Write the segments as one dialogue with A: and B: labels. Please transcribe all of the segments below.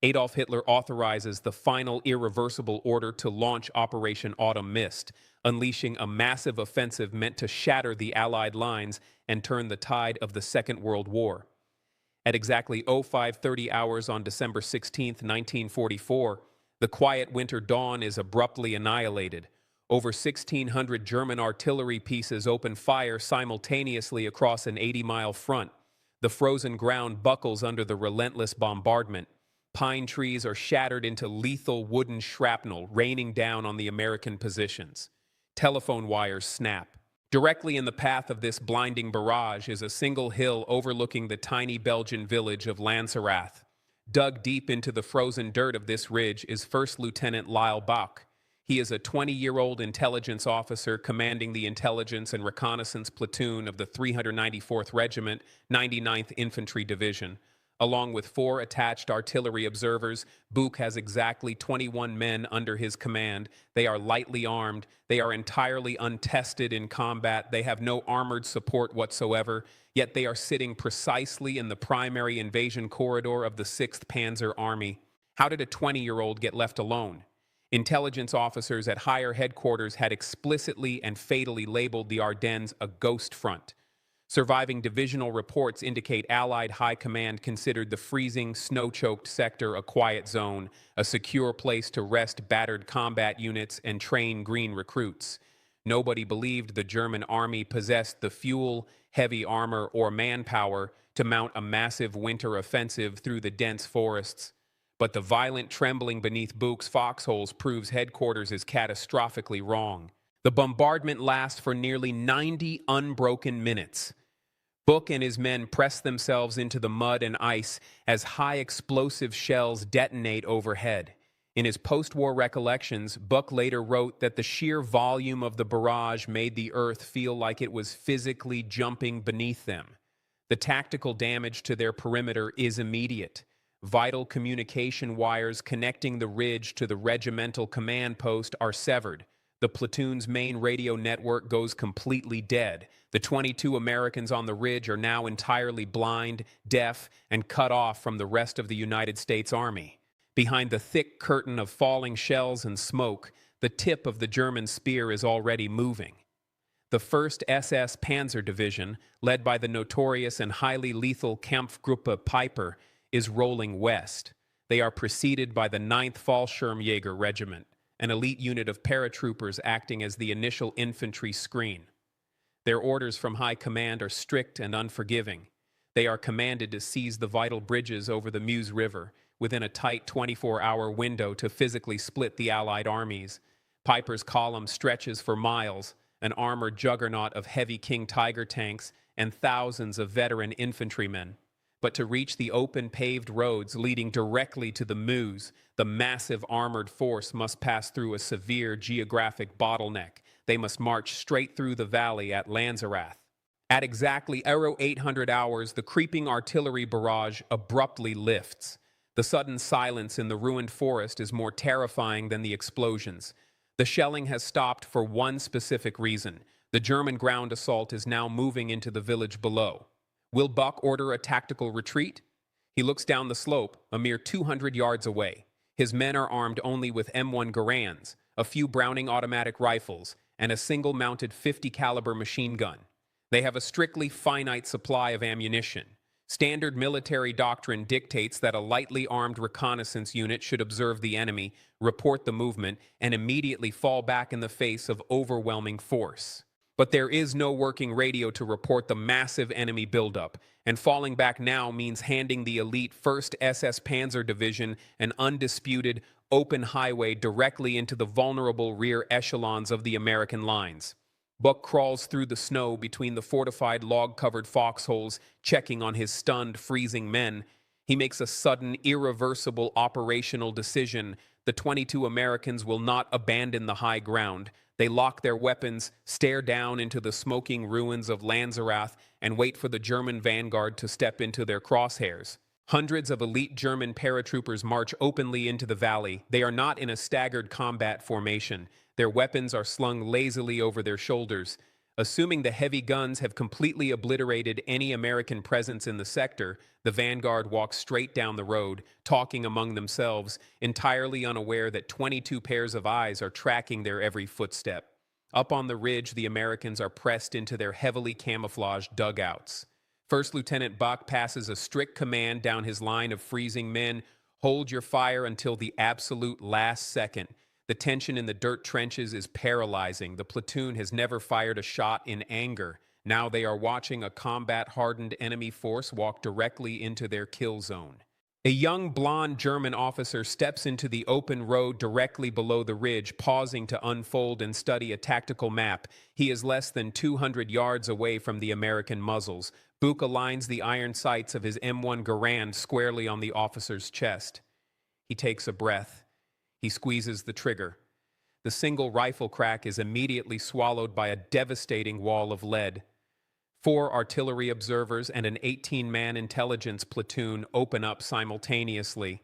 A: Adolf Hitler authorizes the final irreversible order to launch Operation Autumn Mist, unleashing a massive offensive meant to shatter the Allied lines and turn the tide of the Second World War. At exactly 0530 hours on December 16, 1944, the quiet winter dawn is abruptly annihilated. Over 1,600 German artillery pieces open fire simultaneously across an 80-mile front. The frozen ground buckles under the relentless bombardment. Pine trees are shattered into lethal wooden shrapnel, raining down on the American positions. Telephone wires snap. Directly in the path of this blinding barrage is a single hill overlooking the tiny Belgian village of Lanzerath. Dug deep into the frozen dirt of this ridge is First Lieutenant Lyle Bouck. He is a 20-year-old intelligence officer commanding the intelligence and reconnaissance platoon of the 394th Regiment, 99th Infantry Division. Along with 4 attached artillery observers, Bouck has exactly 21 men under his command. They are lightly armed. They are entirely untested in combat. They have no armored support whatsoever, yet they are sitting precisely in the primary invasion corridor of the 6th Panzer Army. How did a 20-year-old get left alone? Intelligence officers at higher headquarters had explicitly and fatally labeled the Ardennes a ghost front. Surviving divisional reports indicate Allied High Command considered the freezing, snow-choked sector a quiet zone, a secure place to rest battered combat units and train green recruits. Nobody believed the German army possessed the fuel, heavy armor, or manpower to mount a massive winter offensive through the dense forests. But the violent trembling beneath Bouck's foxholes proves headquarters is catastrophically wrong. The bombardment lasts for nearly 90 unbroken minutes. Bouck and his men press themselves into the mud and ice as high explosive shells detonate overhead. In his post-war recollections, Bouck later wrote that the sheer volume of the barrage made the earth feel like it was physically jumping beneath them. The tactical damage to their perimeter is immediate. Vital communication wires connecting the ridge to the regimental command post are severed. The platoon's main radio network goes completely dead. The 22 Americans on the ridge are now entirely blind, deaf, and cut off from the rest of the United States Army. Behind the thick curtain of falling shells and smoke, the tip of the German spear is already moving. The 1st SS Panzer Division, led by the notorious and highly lethal Kampfgruppe Piper, is rolling west. They are preceded by the 9th Fallschirmjäger Regiment, an elite unit of paratroopers acting as the initial infantry screen. Their orders from high command are strict and unforgiving. They are commanded to seize the vital bridges over the Meuse River within a tight 24-hour window to physically split the Allied armies. Piper's column stretches for miles, an armored juggernaut of heavy King Tiger tanks and thousands of veteran infantrymen. But to reach the open paved roads leading directly to the Meuse, the massive armored force must pass through a severe geographic bottleneck. They must march straight through the valley at Lanzerath. At exactly 0800 hours, the creeping artillery barrage abruptly lifts. The sudden silence in the ruined forest is more terrifying than the explosions. The shelling has stopped for one specific reason. The German ground assault is now moving into the village below. Will Bouck order a tactical retreat? He looks down the slope, a mere 200 yards away. His men are armed only with M1 Garands, a few Browning automatic rifles, and a single-mounted 50-caliber machine gun. They have a strictly finite supply of ammunition. Standard military doctrine dictates that a lightly armed reconnaissance unit should observe the enemy, report the movement, and immediately fall back in the face of overwhelming force. But there is no working radio to report the massive enemy buildup, and falling back now means handing the elite 1st SS Panzer Division an undisputed, open highway directly into the vulnerable rear echelons of the American lines. Bouck crawls through the snow between the fortified log-covered foxholes, checking on his stunned, freezing men. He makes a sudden, irreversible operational decision. The 22 Americans will not abandon the high ground. They lock their weapons, stare down into the smoking ruins of Lanzerath, and wait for the German vanguard to step into their crosshairs. Hundreds of elite German paratroopers march openly into the valley. They are not in a staggered combat formation. Their weapons are slung lazily over their shoulders. Assuming the heavy guns have completely obliterated any American presence in the sector, the vanguard walks straight down the road, talking among themselves, entirely unaware that 22 pairs of eyes are tracking their every footstep. Up on the ridge, the Americans are pressed into their heavily camouflaged dugouts. First Lieutenant Bouck passes a strict command down his line of freezing men: hold your fire until the absolute last second. The tension in the dirt trenches is paralyzing. The platoon has never fired a shot in anger. Now they are watching a combat-hardened enemy force walk directly into their kill zone. A young blonde German officer steps into the open road directly below the ridge, pausing to unfold and study a tactical map. He is less than 200 yards away from the American muzzles. Bouck aligns the iron sights of his M1 Garand squarely on the officer's chest. He takes a breath. He squeezes the trigger. The single rifle crack is immediately swallowed by a devastating wall of lead. 4 artillery observers and an 18-man intelligence platoon open up simultaneously.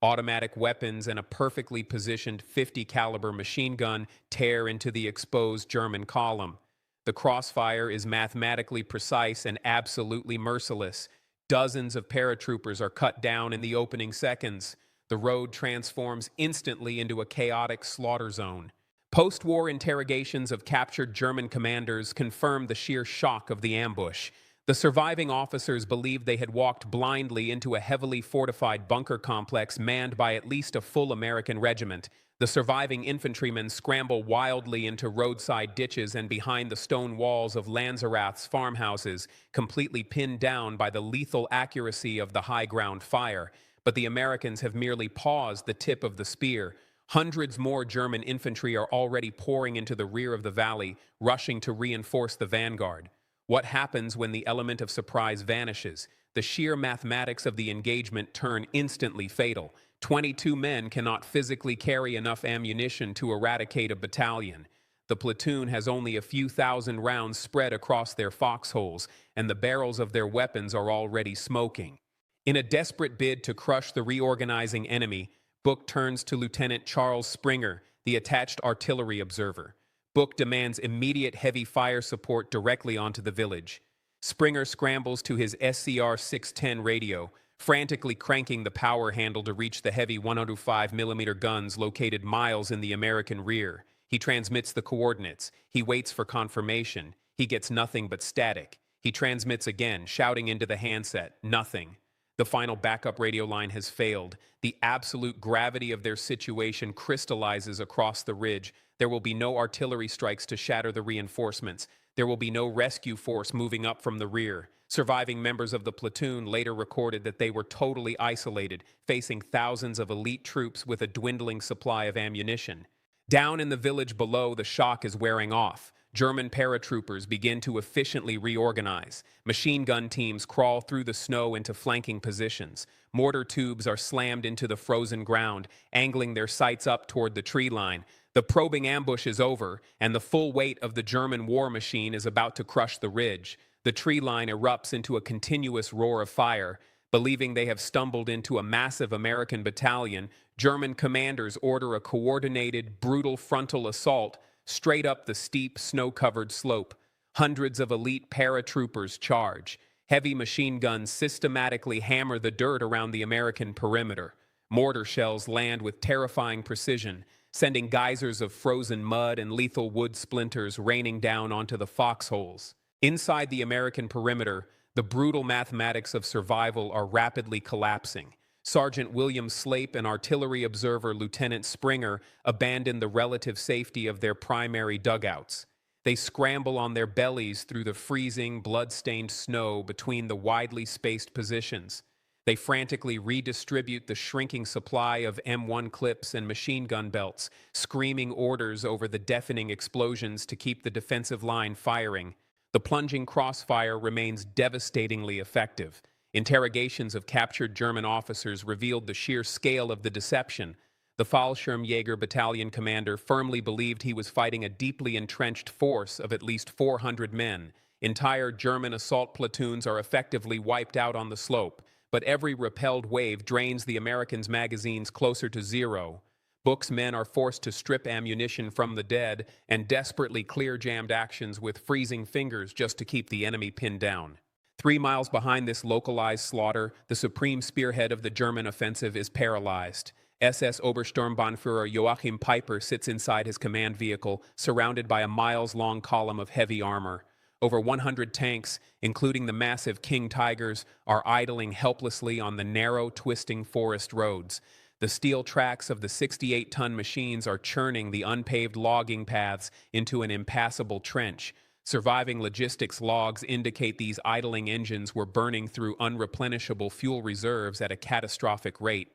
A: Automatic weapons and a perfectly positioned 50-caliber machine gun tear into the exposed German column. The crossfire is mathematically precise and absolutely merciless. Dozens of paratroopers are cut down in the opening seconds. The road transforms instantly into a chaotic slaughter zone. Post-war interrogations of captured German commanders confirm the sheer shock of the ambush. The surviving officers believed they had walked blindly into a heavily fortified bunker complex manned by at least a full American regiment. The surviving infantrymen scramble wildly into roadside ditches and behind the stone walls of Lanzerath's farmhouses, completely pinned down by the lethal accuracy of the high-ground fire. But the Americans have merely paused the tip of the spear. Hundreds more German infantry are already pouring into the rear of the valley, rushing to reinforce the vanguard. What happens when the element of surprise vanishes? The sheer mathematics of the engagement turn instantly fatal. 22 men cannot physically carry enough ammunition to eradicate a battalion. The platoon has only a few thousand rounds spread across their foxholes, and the barrels of their weapons are already smoking. In a desperate bid to crush the reorganizing enemy, Bouck turns to Lieutenant Charles Springer, the attached artillery observer. Bouck demands immediate heavy fire support directly onto the village. Springer scrambles to his SCR 610 radio, frantically cranking the power handle to reach the heavy 105mm guns located miles in the American rear. He transmits the coordinates. He waits for confirmation. He gets nothing but static. He transmits again, shouting into the handset, nothing. The final backup radio line has failed. The absolute gravity of their situation crystallizes across the ridge. There will be no artillery strikes to shatter the reinforcements. There will be no rescue force moving up from the rear. Surviving members of the platoon later recorded that they were totally isolated, facing thousands of elite troops with a dwindling supply of ammunition. Down in the village below, the shock is wearing off. German paratroopers begin to efficiently reorganize. Machine gun teams crawl through the snow into flanking positions. Mortar tubes are slammed into the frozen ground, angling their sights up toward the tree line. The probing ambush is over, and the full weight of the German war machine is about to crush the ridge. The tree line erupts into a continuous roar of fire. Believing they have stumbled into a massive American battalion, German commanders order a coordinated, brutal frontal assault straight up the steep, snow-covered slope. Hundreds of elite paratroopers charge. Heavy machine guns systematically hammer the dirt around the American perimeter. Mortar shells land with terrifying precision, sending geysers of frozen mud and lethal wood splinters raining down onto the foxholes. Inside the American perimeter, the brutal mathematics of survival are rapidly collapsing. Sergeant William Slape and artillery observer Lieutenant Springer abandon the relative safety of their primary dugouts. They scramble on their bellies through the freezing, blood-stained snow between the widely spaced positions. They frantically redistribute the shrinking supply of M1 clips and machine gun belts, screaming orders over the deafening explosions to keep the defensive line firing. The plunging crossfire remains devastatingly effective. Interrogations of captured German officers revealed the sheer scale of the deception. The Fallschirmjäger battalion commander firmly believed he was fighting a deeply entrenched force of at least 400 men. Entire German assault platoons are effectively wiped out on the slope, but every repelled wave drains the Americans' magazines closer to zero. Bouck's men are forced to strip ammunition from the dead and desperately clear jammed actions with freezing fingers just to keep the enemy pinned down. 3 miles behind this localized slaughter, the supreme spearhead of the German offensive is paralyzed. SS Obersturmbannführer Joachim Peiper sits inside his command vehicle, surrounded by a miles-long column of heavy armor. Over 100 tanks, including the massive King Tigers, are idling helplessly on the narrow, twisting forest roads. The steel tracks of the 68-ton machines are churning the unpaved logging paths into an impassable trench. Surviving logistics logs indicate these idling engines were burning through unreplenishable fuel reserves at a catastrophic rate.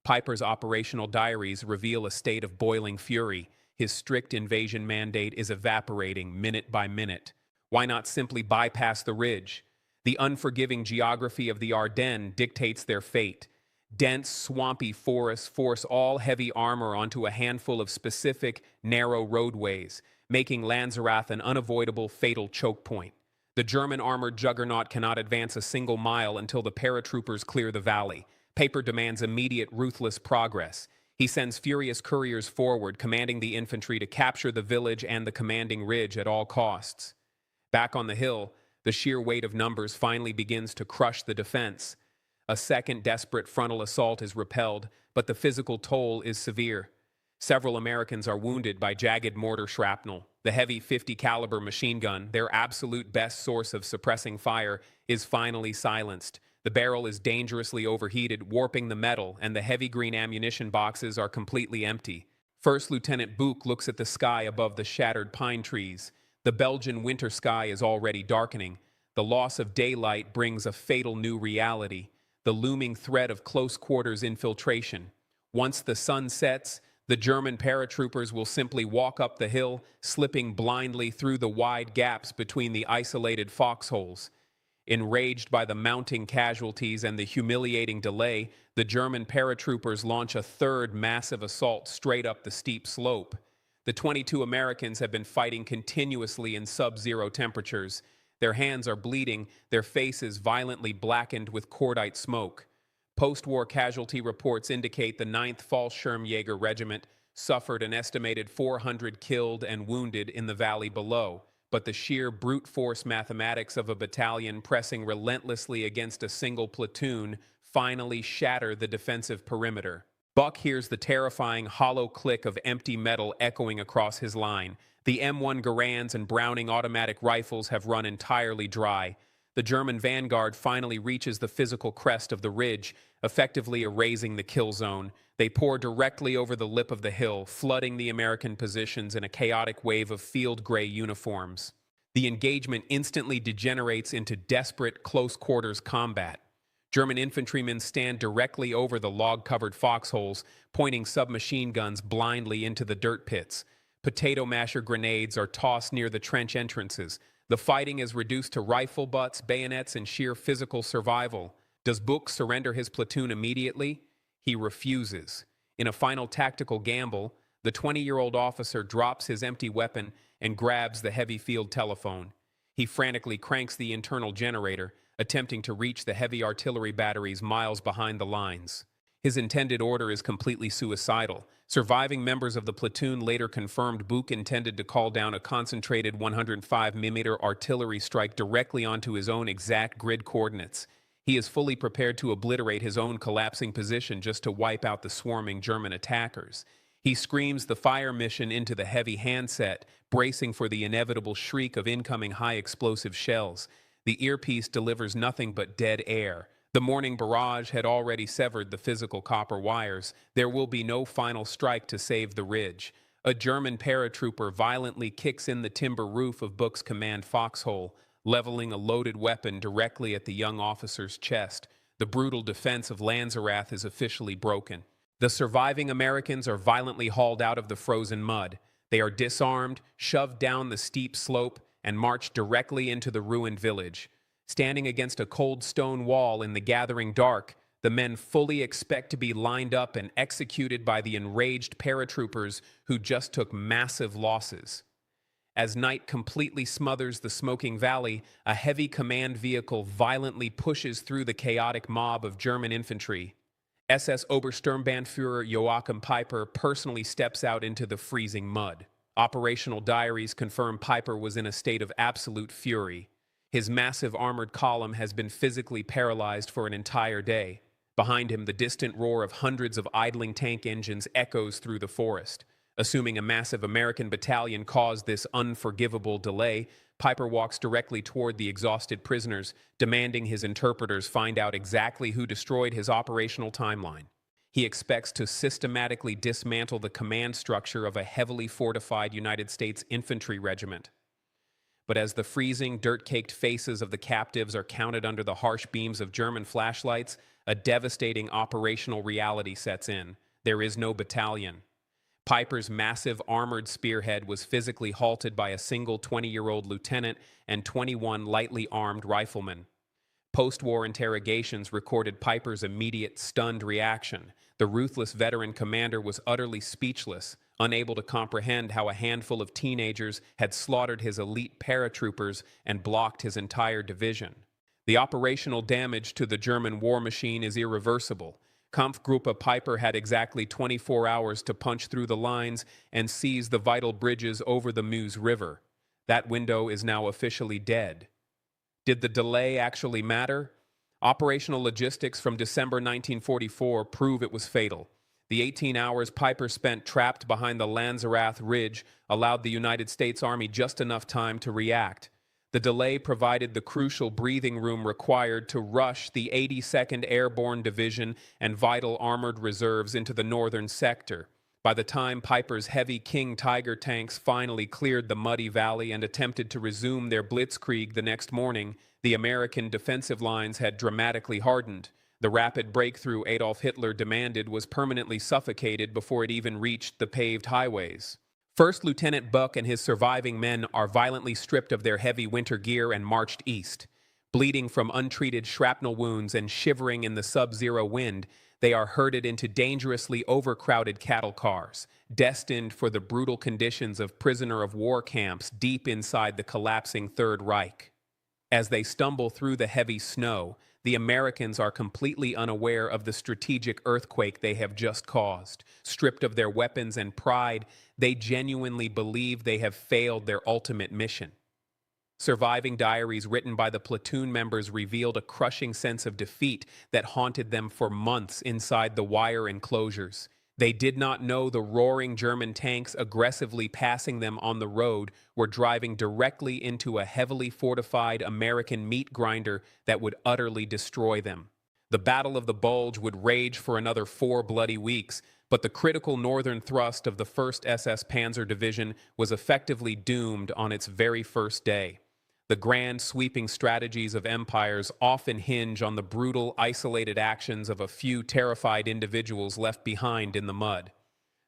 A: Piper's operational diaries reveal a state of boiling fury. His strict invasion mandate is evaporating minute by minute. Why not simply bypass the ridge? The unforgiving geography of the Ardennes dictates their fate. Dense, swampy forests force all heavy armor onto a handful of specific, narrow roadways, making Lanzerath an unavoidable, fatal choke point. The German armored juggernaut cannot advance a single mile until the paratroopers clear the valley. Peiper demands immediate, ruthless progress. He sends furious couriers forward, commanding the infantry to capture the village and the commanding ridge at all costs. Back on the hill, the sheer weight of numbers finally begins to crush the defense. A second desperate frontal assault is repelled, but the physical toll is severe. Several Americans are wounded by jagged mortar shrapnel. The heavy .50 caliber machine gun, their absolute best source of suppressing fire, is finally silenced. The barrel is dangerously overheated, warping the metal, and the heavy green ammunition boxes are completely empty. First Lieutenant Bouck looks at the sky above the shattered pine trees. The Belgian winter sky is already darkening. The loss of daylight brings a fatal new reality, the looming threat of close-quarters infiltration. Once the sun sets, the German paratroopers will simply walk up the hill, slipping blindly through the wide gaps between the isolated foxholes. Enraged by the mounting casualties and the humiliating delay, the German paratroopers launch a third massive assault straight up the steep slope. The 22 Americans have been fighting continuously in sub-zero temperatures. Their hands are bleeding, their faces violently blackened with cordite smoke. Post-war casualty reports indicate the 9th Fallschirmjäger Regiment suffered an estimated 400 killed and wounded in the valley below. But the sheer brute force mathematics of a battalion pressing relentlessly against a single platoon finally shatter the defensive perimeter. Bouck hears the terrifying hollow click of empty metal echoing across his line. The M1 Garands and Browning automatic rifles have run entirely dry. The German vanguard finally reaches the physical crest of the ridge, effectively erasing the kill zone. They pour directly over the lip of the hill, flooding the American positions in a chaotic wave of field gray uniforms. The engagement instantly degenerates into desperate close-quarters combat. German infantrymen stand directly over the log-covered foxholes, pointing submachine guns blindly into the dirt pits. Potato masher grenades are tossed near the trench entrances. The fighting is reduced to rifle butts, bayonets, and sheer physical survival. Does Bouck surrender his platoon immediately? He refuses. In a final tactical gamble, the 20-year-old officer drops his empty weapon and grabs the heavy field telephone. He frantically cranks the internal generator, attempting to reach the heavy artillery batteries miles behind the lines. His intended order is completely suicidal. Surviving members of the platoon later confirmed Bouck intended to call down a concentrated 105mm artillery strike directly onto his own exact grid coordinates. He is fully prepared to obliterate his own collapsing position just to wipe out the swarming German attackers. He screams the fire mission into the heavy handset, bracing for the inevitable shriek of incoming high-explosive shells. The earpiece delivers nothing but dead air. The morning barrage had already severed the physical copper wires. There will be no final strike to save the ridge. A German paratrooper violently kicks in the timber roof of Bouck's command foxhole, leveling a loaded weapon directly at the young officer's chest. The brutal defense of Lanzerath is officially broken. The surviving Americans are violently hauled out of the frozen mud. They are disarmed, shoved down the steep slope, and marched directly into the ruined village. Standing against a cold stone wall in the gathering dark, the men fully expect to be lined up and executed by the enraged paratroopers who just took massive losses. As night completely smothers the smoking valley, a heavy command vehicle violently pushes through the chaotic mob of German infantry. SS Obersturmbannführer Joachim Peiper personally steps out into the freezing mud. Operational diaries confirm Peiper was in a state of absolute fury. His massive armored column has been physically paralyzed for an entire day. Behind him, the distant roar of hundreds of idling tank engines echoes through the forest. Assuming a massive American battalion caused this unforgivable delay, Peiper walks directly toward the exhausted prisoners, demanding his interpreters find out exactly who destroyed his operational timeline. He expects to systematically dismantle the command structure of a heavily fortified United States infantry regiment. But as the freezing, dirt-caked faces of the captives are counted under the harsh beams of German flashlights, a devastating operational reality sets in. There is no battalion. Peiper's massive armored spearhead was physically halted by a single 20-year-old lieutenant and 21 lightly armed riflemen. Post-war interrogations recorded Peiper's immediate, stunned reaction. The ruthless veteran commander was utterly speechless, unable to comprehend how a handful of teenagers had slaughtered his elite paratroopers and blocked his entire division. The operational damage to the German war machine is irreversible. Kampfgruppe Peiper had exactly 24 hours to punch through the lines and seize the vital bridges over the Meuse River. That window is now officially dead. Did the delay actually matter? Operational logistics from December 1944 prove it was fatal. The 18 hours Peiper spent trapped behind the Lanzerath ridge allowed the United States Army just enough time to react. The delay provided the crucial breathing room required to rush the 82nd Airborne Division and vital armored reserves into the northern sector. By the time Peiper's heavy King Tiger tanks finally cleared the muddy valley and attempted to resume their blitzkrieg the next morning, the American defensive lines had dramatically hardened. The rapid breakthrough Adolf Hitler demanded was permanently suffocated before it even reached the paved highways. First Lieutenant Bouck and his surviving men are violently stripped of their heavy winter gear and marched east. Bleeding from untreated shrapnel wounds and shivering in the sub-zero wind, they are herded into dangerously overcrowded cattle cars, destined for the brutal conditions of prisoner-of-war camps deep inside the collapsing Third Reich. As they stumble through the heavy snow, the Americans are completely unaware of the strategic earthquake they have just caused. Stripped of their weapons and pride, they genuinely believe they have failed their ultimate mission. Surviving diaries written by the platoon members revealed a crushing sense of defeat that haunted them for months inside the wire enclosures. They did not know the roaring German tanks aggressively passing them on the road were driving directly into a heavily fortified American meat grinder that would utterly destroy them. The Battle of the Bulge would rage for another 4 bloody weeks, but the critical northern thrust of the 1st SS Panzer Division was effectively doomed on its very first day. The grand, sweeping strategies of empires often hinge on the brutal, isolated actions of a few terrified individuals left behind in the mud.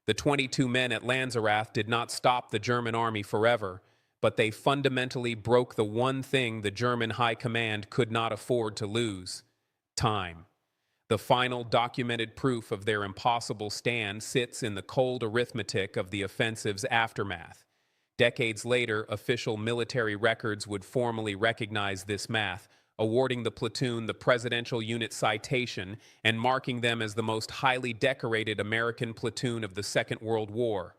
A: The 22 men at Lanzerath did not stop the German army forever, but they fundamentally broke the one thing the German high command could not afford to lose: time. The final documented proof of their impossible stand sits in the cold arithmetic of the offensive's aftermath. Decades later, official military records would formally recognize this math, awarding the platoon the Presidential Unit Citation and marking them as the most highly decorated American platoon of the Second World War.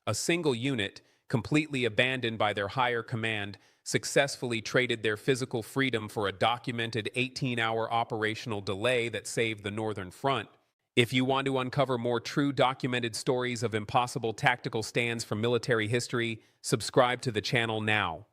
A: A single unit, completely abandoned by their higher command, successfully traded their physical freedom for a documented 18-hour operational delay that saved the Northern Front. If you want to uncover more true documented stories of impossible tactical stands from military history, subscribe to the channel now.